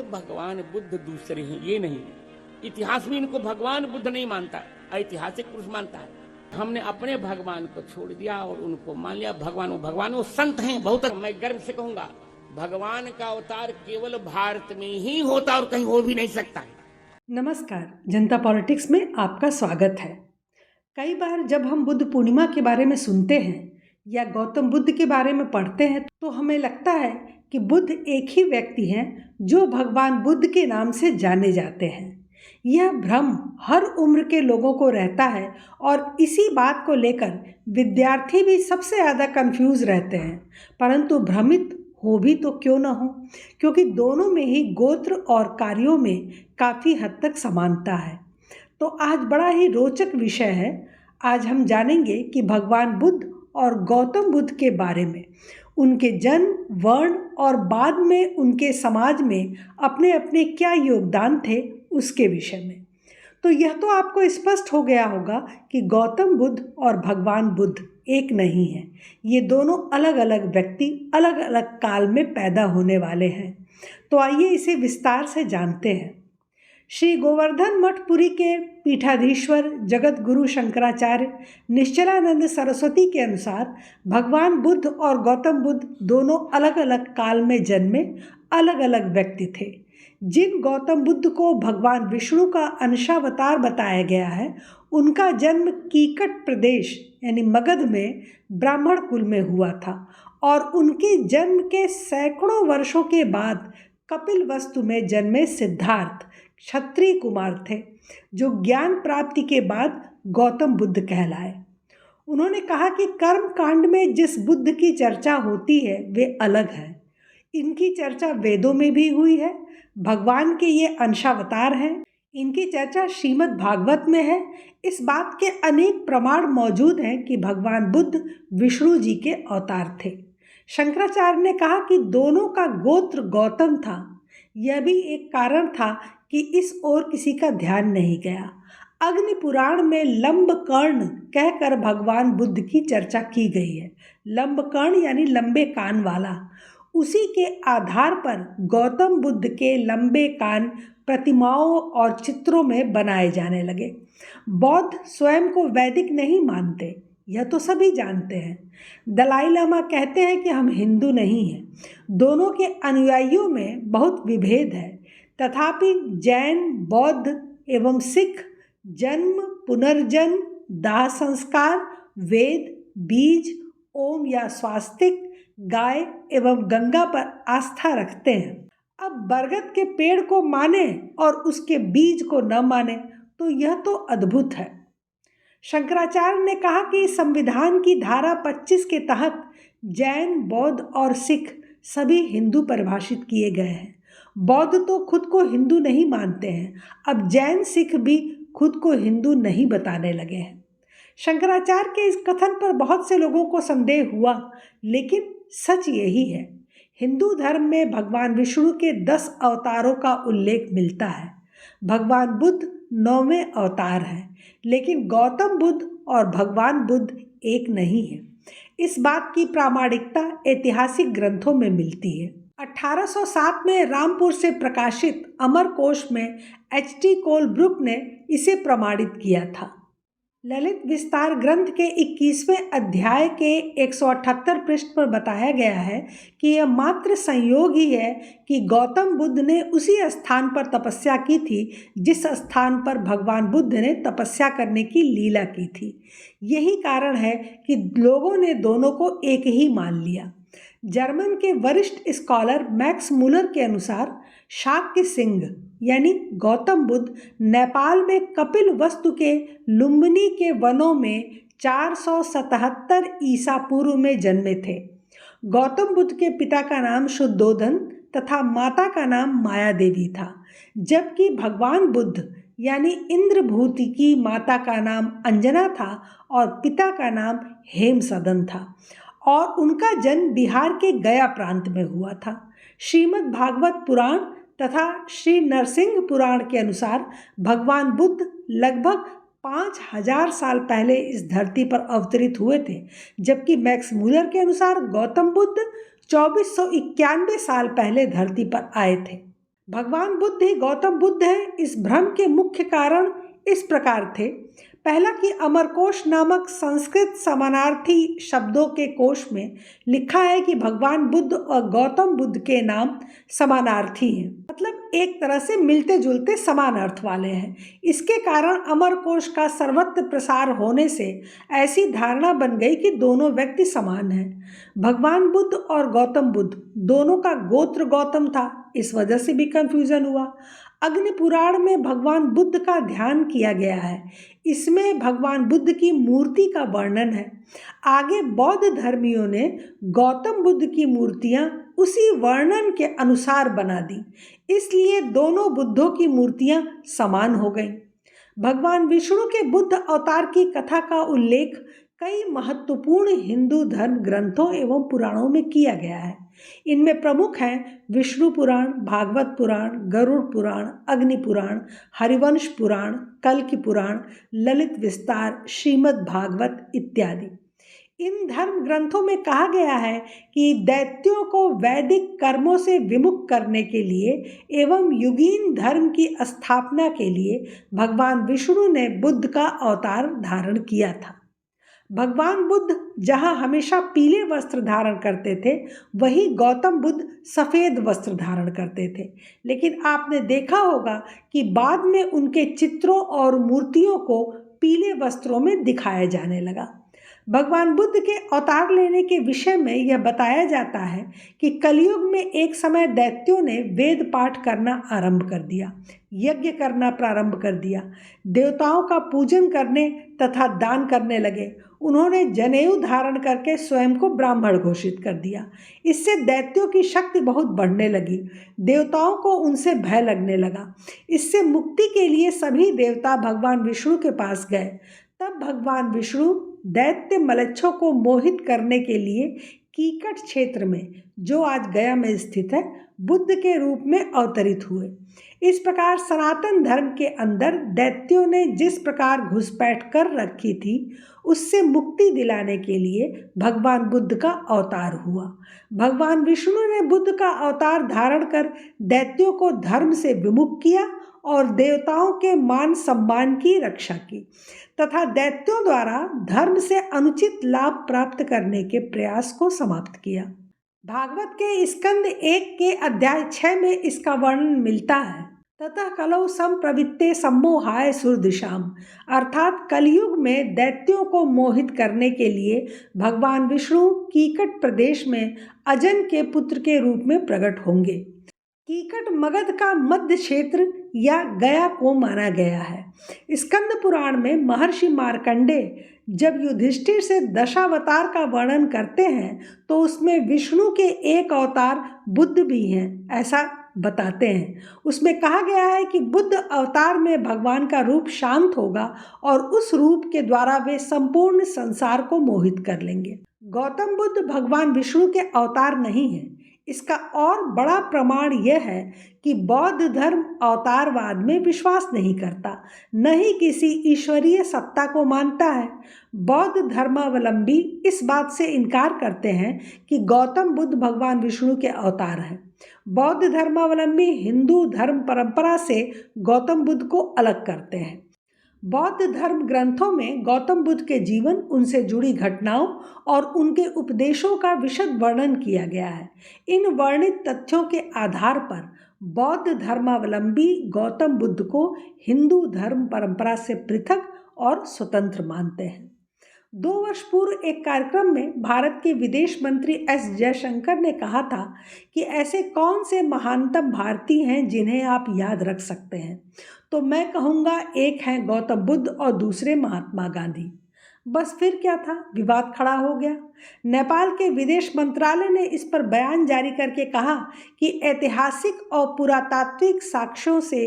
भगवान बुद्ध दूसरे हैं, ये नहीं। इतिहास में इनको भगवान बुद्ध नहीं मानता, ऐतिहासिक पुरुष मानता है। हमने अपने भगवान को छोड़ दिया और उनको मान लिया भगवान वो संत हैं। बहुत मैं गर्व से कहूंगा, भगवान का अवतार केवल भारत में ही होता और कहीं हो भी नहीं सकता है। नमस्कार, जनता पॉलिटिक्स में आपका स्वागत है। कई बार जब हम बुद्ध पूर्णिमा के बारे में सुनते हैं या गौतम बुद्ध के बारे में पढ़ते हैं तो हमें लगता है कि बुद्ध एक ही व्यक्ति हैं जो भगवान बुद्ध के नाम से जाने जाते हैं। यह भ्रम हर उम्र के लोगों को रहता है और इसी बात को लेकर विद्यार्थी भी सबसे ज़्यादा कंफ्यूज रहते हैं। परंतु भ्रमित हो भी तो क्यों न हो, क्योंकि दोनों में ही गोत्र और कार्यों में काफ़ी हद तक समानता है। तो आज बड़ा ही रोचक विषय है। आज हम जानेंगे कि भगवान बुद्ध और गौतम बुद्ध के बारे में, उनके जन्म, वर्ण और बाद में उनके समाज में अपने अपने क्या योगदान थे उसके विषय में। तो यह तो आपको स्पष्ट हो गया होगा कि गौतम बुद्ध और भगवान बुद्ध एक नहीं हैं। ये दोनों अलग अलग व्यक्ति अलग अलग काल में पैदा होने वाले हैं। तो आइए इसे विस्तार से जानते हैं। श्री गोवर्धन मठपुरी के पीठाधीश्वर जगत गुरु शंकराचार्य निश्चलानंद सरस्वती के अनुसार भगवान बुद्ध और गौतम बुद्ध दोनों अलग अलग काल में जन्मे अलग अलग व्यक्ति थे। जिन गौतम बुद्ध को भगवान विष्णु का अंशावतार बताया गया है, उनका जन्म कीकट प्रदेश यानी मगध में ब्राह्मण कुल में हुआ था और उनके जन्म के सैकड़ों वर्षों के बाद कपिलवस्तु में जन्मे सिद्धार्थ क्षत्रिय कुमार थे, जो ज्ञान प्राप्ति के बाद गौतम बुद्ध कहलाए। उन्होंने कहा कि कर्म कांड में जिस बुद्ध की चर्चा होती है वे अलग है। इनकी चर्चा वेदों में भी हुई है। भगवान के ये अंशावतार हैं। इनकी चर्चा श्रीमद् भागवत में है। इस बात के अनेक प्रमाण मौजूद हैं कि भगवान बुद्ध विष्णु जी के अवतार थे। शंकराचार्य ने कहा कि दोनों का गोत्र गौतम था। यह भी एक कारण था कि इस ओर किसी का ध्यान नहीं गया। अग्नि पुराण में लंबकर्ण कहकर भगवान बुद्ध की चर्चा की गई है। लंबकर्ण यानी लंबे कान वाला। उसी के आधार पर गौतम बुद्ध के लंबे कान प्रतिमाओं और चित्रों में बनाए जाने लगे। बौद्ध स्वयं को वैदिक नहीं मानते, यह तो सभी जानते हैं। दलाई लामा कहते हैं कि हम हिंदू नहीं हैं। दोनों के अनुयायियों में बहुत विभेद है। तथापि जैन, बौद्ध एवं सिख जन्म, पुनर्जन्म, दाह संस्कार, वेद, बीज, ओम या स्वास्तिक, गाय एवं गंगा पर आस्था रखते हैं। अब बरगद के पेड़ को माने और उसके बीज को न माने तो यह तो अद्भुत है। शंकराचार्य ने कहा कि संविधान की धारा 25 के तहत जैन, बौद्ध और सिख सभी हिंदू परिभाषित किए गए हैं। बौद्ध तो खुद को हिंदू नहीं मानते हैं। अब जैन, सिख भी खुद को हिंदू नहीं बताने लगे हैं। शंकराचार्य के इस कथन पर बहुत से लोगों को संदेह हुआ, लेकिन सच यही है। हिंदू धर्म में भगवान विष्णु के 10 अवतारों का उल्लेख मिलता है। भगवान बुद्ध 9वें अवतार हैं, लेकिन गौतम बुद्ध और भगवान बुद्ध एक नहीं है। इस बात की प्रामाणिकता ऐतिहासिक ग्रंथों में मिलती है। 1807 में रामपुर से प्रकाशित अमरकोश में H.T. कोलब्रुक ने इसे प्रमाणित किया था। ललित विस्तार ग्रंथ के 21वें अध्याय के 178 पृष्ठ पर बताया गया है कि यह मात्र संयोग ही है कि गौतम बुद्ध ने उसी स्थान पर तपस्या की थी जिस स्थान पर भगवान बुद्ध ने तपस्या करने की लीला की थी। यही कारण है कि लोगों ने दोनों को एक ही मान लिया। जर्मन के वरिष्ठ स्कॉलर मैक्स मूलर के अनुसार शाक्य सिंह यानी गौतम बुद्ध नेपाल में कपिल वस्तु के लुम्बिनी के वनों में 477 ईसा पूर्व में जन्मे थे। गौतम बुद्ध के पिता का नाम शुद्धोधन तथा माता का नाम माया देवी था, जबकि भगवान बुद्ध यानी इंद्रभूति की माता का नाम अंजना था और पिता का नाम हेमसदन था और उनका जन्म बिहार के गया प्रांत में हुआ था। श्रीमद् भागवत पुराण तथा श्री नरसिंह पुराण के अनुसार भगवान बुद्ध लगभग 5000 साल पहले इस धरती पर अवतरित हुए थे, जबकि मैक्स मूलर के अनुसार गौतम बुद्ध 2491 साल पहले धरती पर आए थे। भगवान बुद्ध ही गौतम बुद्ध है, इस भ्रम के मुख्य कारण इस प्रकार थे। पहला कि अमरकोश नामक संस्कृत समानार्थी शब्दों के कोश में लिखा है कि भगवान बुद्ध और गौतम बुद्ध के नाम समानार्थी हैं, मतलब एक तरह से मिलते जुलते समान अर्थ वाले हैं। इसके कारण अमरकोश का सर्वत्र प्रसार होने से ऐसी धारणा बन गई कि दोनों व्यक्ति समान हैं। भगवान बुद्ध और गौतम बुद्ध दोनों का गोत्र गौतम था, इस वजह से भी कंफ्यूजन हुआ। अग्नि पुराण में भगवान बुद्ध का ध्यान किया गया है, इसमें भगवान बुद्ध की मूर्ति का वर्णन है। आगे बौद्ध धर्मियों ने गौतम बुद्ध की मूर्तियां उसी वर्णन के अनुसार बना दी, इसलिए दोनों बुद्धों की मूर्तियां समान हो गईं। भगवान विष्णु के बुद्ध अवतार की कथा का उल्लेख कई महत्वपूर्ण हिंदू धर्म ग्रंथों एवं पुराणों में किया गया है। इनमें प्रमुख हैं विष्णु पुराण, भागवत पुराण, गरुड़ पुराण, अग्नि पुराण, हरिवंश पुराण, कल्कि पुराण, ललित विस्तार, श्रीमद् भागवत इत्यादि। इन धर्म ग्रंथों में कहा गया है कि दैत्यों को वैदिक कर्मों से विमुख करने के लिए एवं युगीन धर्म की स्थापना के लिए भगवान विष्णु ने बुद्ध का अवतार धारण किया था। भगवान बुद्ध जहाँ हमेशा पीले वस्त्र धारण करते थे, वहीं गौतम बुद्ध सफ़ेद वस्त्र धारण करते थे। लेकिन आपने देखा होगा कि बाद में उनके चित्रों और मूर्तियों को पीले वस्त्रों में दिखाया जाने लगा। भगवान बुद्ध के अवतार लेने के विषय में यह बताया जाता है कि कलयुग में एक समय दैत्यों ने वेद पाठ करना आरंभ कर दिया, यज्ञ करना प्रारंभ कर दिया, देवताओं का पूजन करने तथा दान करने लगे। उन्होंने जनेऊ धारण करके स्वयं को ब्राह्मण घोषित कर दिया। इससे दैत्यों की शक्ति बहुत बढ़ने लगी, देवताओं को उनसे भय लगने लगा। इससे मुक्ति के लिए सभी देवता भगवान विष्णु के पास गए। तब भगवान विष्णु दैत्य मलेच्छों को मोहित करने के लिए कीकट क्षेत्र में, जो आज गया में स्थित है, बुद्ध के रूप में अवतरित हुए। इस प्रकार सनातन धर्म के अंदर दैत्यों ने जिस प्रकार घुसपैठ कर रखी थी, उससे मुक्ति दिलाने के लिए भगवान बुद्ध का अवतार हुआ। भगवान विष्णु ने बुद्ध का अवतार धारण कर दैत्यों को धर्म से विमुख किया और देवताओं के मान सम्मान की रक्षा की तथा दैत्यों द्वारा धर्म से अनुचित लाभ प्राप्त करने के प्रयास को समाप्त किया। भागवत के स्कंद 1 के अध्याय 6 में इसका वर्णन मिलता है। ततः कलौ संप्रवृत्ते सम्मोहाय सुरदिशाम, अर्थात कलयुग में दैत्यों को मोहित करने के लिए भगवान विष्णु कीकट प्रदेश में अजन के पुत्र के रूप में प्रकट होंगे। कीकट मगध का मध्य क्षेत्र या गया को माना गया है। स्कंद पुराण में महर्षि मार्कंडेय जब युधिष्ठिर से दशावतार का वर्णन करते हैं तो उसमें विष्णु के एक अवतार बुद्ध भी हैं, ऐसा बताते हैं। उसमें कहा गया है कि बुद्ध अवतार में भगवान का रूप शांत होगा और उस रूप के द्वारा वे संपूर्ण संसार को मोहित कर लेंगे। गौतम बुद्ध भगवान विष्णु के अवतार नहीं हैं। इसका और बड़ा प्रमाण यह है कि बौद्ध धर्म अवतारवाद में विश्वास नहीं करता, न ही किसी ईश्वरीय सत्ता को मानता है। बौद्ध धर्मावलंबी इस बात से इनकार करते हैं कि गौतम बुद्ध भगवान विष्णु के अवतार हैं। बौद्ध धर्मावलंबी हिंदू धर्म परंपरा से गौतम बुद्ध को अलग करते हैं। बौद्ध धर्म ग्रंथों में गौतम बुद्ध के जीवन, उनसे जुड़ी घटनाओं और उनके उपदेशों का विशद वर्णन किया गया है। इन वर्णित तथ्यों के आधार पर बौद्ध धर्मावलंबी गौतम बुद्ध को हिंदू धर्म परंपरा से पृथक और स्वतंत्र मानते हैं। 2 वर्ष पूर्व एक कार्यक्रम में भारत के विदेश मंत्री एस जयशंकर ने कहा था कि ऐसे कौन से महानतम भारतीय हैं जिन्हें आप याद रख सकते हैं, तो मैं कहूँगा एक हैं गौतम बुद्ध और दूसरे महात्मा गांधी। बस फिर क्या था, विवाद खड़ा हो गया। नेपाल के विदेश मंत्रालय ने इस पर बयान जारी करके कहा कि ऐतिहासिक और पुरातात्विक साक्ष्यों से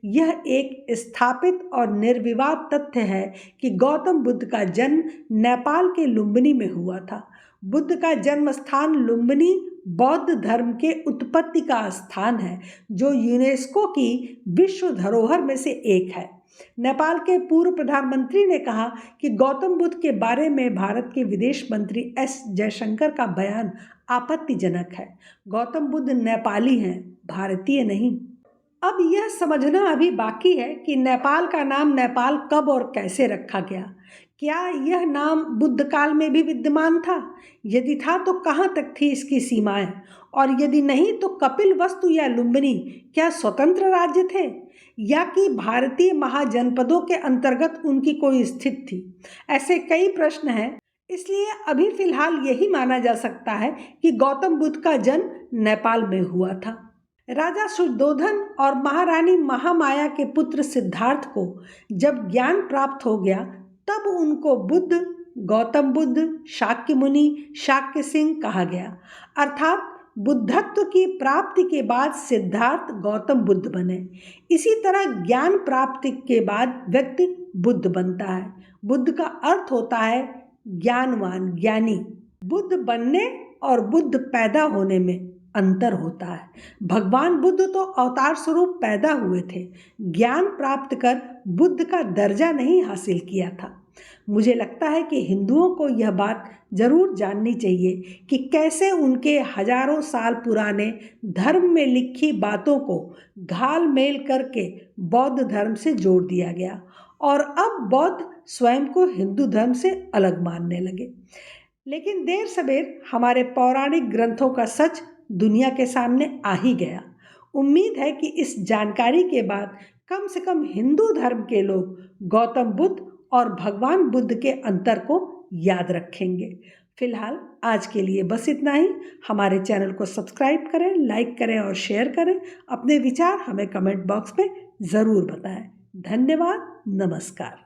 यह एक स्थापित और निर्विवाद तथ्य है कि गौतम बुद्ध का जन्म नेपाल के लुम्बिनी में हुआ था। बुद्ध का जन्म स्थान लुम्बिनी बौद्ध धर्म के उत्पत्ति का स्थान है, जो यूनेस्को की विश्व धरोहर में से एक है। नेपाल के पूर्व प्रधानमंत्री ने कहा कि गौतम बुद्ध के बारे में भारत के विदेश मंत्री एस जयशंकर का बयान आपत्तिजनक है। गौतम बुद्ध नेपाली हैं, भारतीय नहीं। अब यह समझना अभी बाकी है कि नेपाल का नाम नेपाल कब और कैसे रखा गया। क्या यह नाम बुद्ध काल में भी विद्यमान था? यदि था तो कहाँ तक थी इसकी सीमाएं? और यदि नहीं तो कपिलवस्तु या लुम्बिनी क्या स्वतंत्र राज्य थे, या कि भारतीय महाजनपदों के अंतर्गत उनकी कोई स्थिति थी? ऐसे कई प्रश्न हैं। इसलिए अभी फिलहाल यही माना जा सकता है कि गौतम बुद्ध का जन्म नेपाल में हुआ था। राजा शुद्धोधन और महारानी महामाया के पुत्र सिद्धार्थ को जब ज्ञान प्राप्त हो गया तब उनको बुद्ध, गौतम बुद्ध, शाक्य मुनि, शाक्य सिंह कहा गया। अर्थात बुद्धत्व की प्राप्ति के बाद सिद्धार्थ गौतम बुद्ध बने। इसी तरह ज्ञान प्राप्ति के बाद व्यक्ति बुद्ध बनता है। बुद्ध का अर्थ होता है ज्ञानवान, ज्ञानी। बुद्ध बनने और बुद्ध पैदा होने में अंतर होता है। भगवान बुद्ध तो अवतार स्वरूप पैदा हुए थे, ज्ञान प्राप्त कर बुद्ध का दर्जा नहीं हासिल किया था। मुझे लगता है कि हिंदुओं को यह बात जरूर जाननी चाहिए कि कैसे उनके हजारों साल पुराने धर्म में लिखी बातों को घाल मेल करके बौद्ध धर्म से जोड़ दिया गया और अब बौद्ध स्वयं को हिंदू धर्म से अलग मानने लगे। लेकिन देर सवेर हमारे पौराणिक ग्रंथों का सच दुनिया के सामने आ ही गया। उम्मीद है कि इस जानकारी के बाद कम से कम हिंदू धर्म के लोग गौतम बुद्ध और भगवान बुद्ध के अंतर को याद रखेंगे। फिलहाल आज के लिए बस इतना ही। हमारे चैनल को सब्सक्राइब करें, लाइक करें और शेयर करें। अपने विचार हमें कमेंट बॉक्स में ज़रूर बताएं। धन्यवाद। नमस्कार।